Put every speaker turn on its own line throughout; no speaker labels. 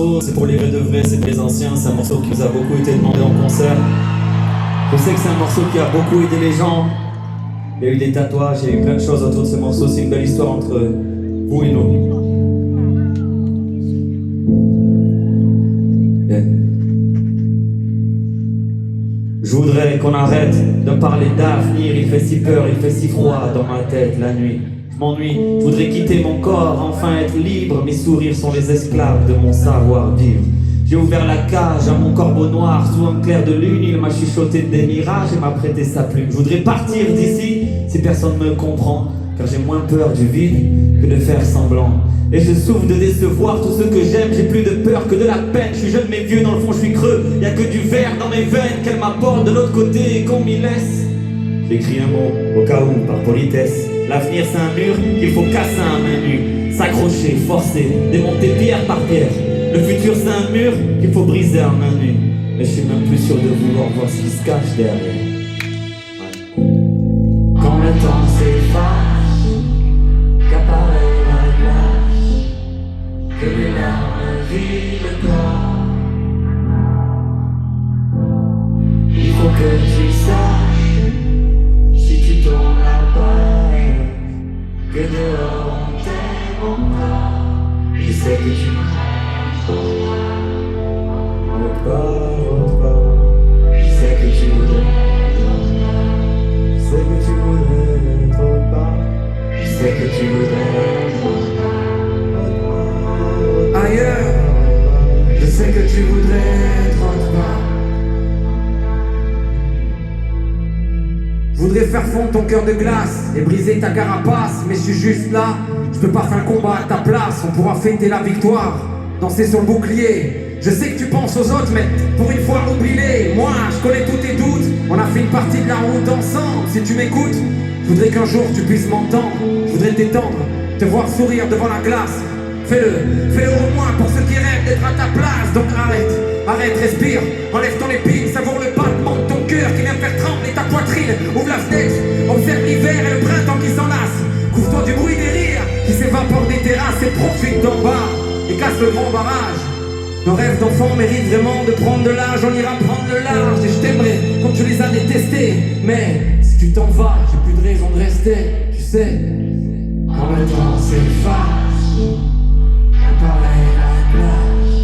morceau, c'est pour les vrais de vrais, c'est pour les anciens. C'est un morceau qui nous a beaucoup été demandé en concert. Je sais que c'est un morceau qui a beaucoup aidé les gens. Il y a eu des tatouages, il y a eu plein de choses autour de ce morceau. C'est une belle histoire entre vous et nous. Yeah. Je voudrais qu'on arrête de parler d'avenir. Il fait si peur, il fait si froid dans ma tête la nuit. Je m'ennuie, je voudrais quitter mon corps, enfin être libre. Mes sourires sont les esclaves de mon savoir-vivre. J'ai ouvert la cage à mon corbeau noir. Sous un clair de lune, il m'a chuchoté des mirages et m'a prêté sa plume. Je voudrais partir d'ici si personne me comprend, car j'ai moins peur du vide que de faire semblant. Et je souffre de décevoir tous ceux que j'aime. J'ai plus de peur que de la peine. Je suis jeune mais vieux, dans le fond je suis creux. Y'a que du verre dans mes veines qu'elle m'apporte de l'autre côté et qu'on m'y laisse. J'écris un mot au cas où, par politesse. L'avenir c'est un mur qu'il faut casser à main nue. S'accrocher, forcer, démonter pierre par pierre. Le futur c'est un mur qu'il faut briser à main nue. Mais je suis même plus sûr de vouloir voir ce qui se cache derrière. Ouais. Quand le temps s'efface, qu'apparaît la glace, que les larmes vident le corps. Il faut que tu saches, si tu tournes la page, que dehors on t'aime encore. Je sais que tu je sais que tu voudrais, je sais que tu voudrais être autre part. Je sais que tu voudrais ailleurs. Je sais que tu voudrais être autre part. Je voudrais faire fondre ton cœur de glace et briser ta carapace, mais je suis juste là, je peux pas faire un combat à ta place. On pourra fêter la victoire, danser sur le bouclier. Je sais que tu penses aux autres, mais pour une fois oublie-les. Moi, je connais tous tes doutes, on a fait une partie de la route ensemble. Si tu m'écoutes, je voudrais qu'un jour tu puisses m'entendre. Je voudrais t'étendre, te voir sourire devant la glace. Fais-le au moins pour ceux qui rêvent d'être à ta place. Donc arrête, respire, enlève ton épine, savoure le battement de ton cœur qui vient faire trembler ta poitrine. Ouvre la fenêtre, observe l'hiver et le printemps qui s'enlace. Couvre-toi du bruit des rires qui s'évapore des terrasses et profite d'en bas et casse le grand barrage. Nos rêves d'enfants méritent vraiment de prendre de l'âge. On ira prendre le large et je t'aimerai comme tu les as détestés. Mais si tu t'en vas, j'ai plus de raison de rester. Tu sais, quand le temps s'efface, apparaît la glace,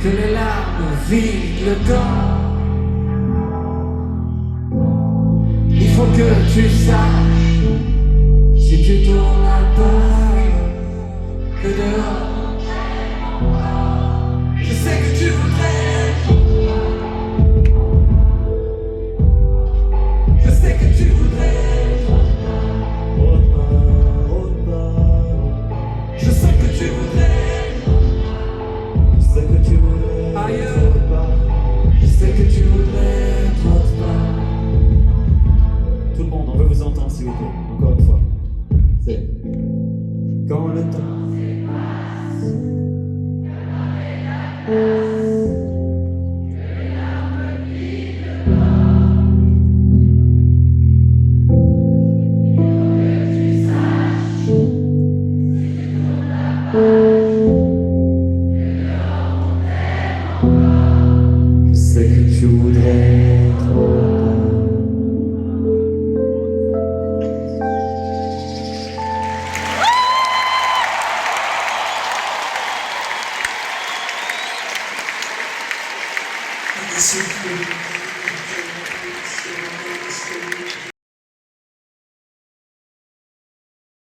que les larmes vident le corps. Il faut que tu saches, si tu tournes la page, que dehors je sais que tu voudrais. Je sais que tu voudrais. Je sais que tu voudrais. Je sais que tu voudrais ailleurs. Je sais que tu voudrais autre part. Tout le monde, on veut vous entendre s'il vous plaît. Encore une fois. C'est quand le temps. Je sais que tu voudrais trop.
Merci beaucoup.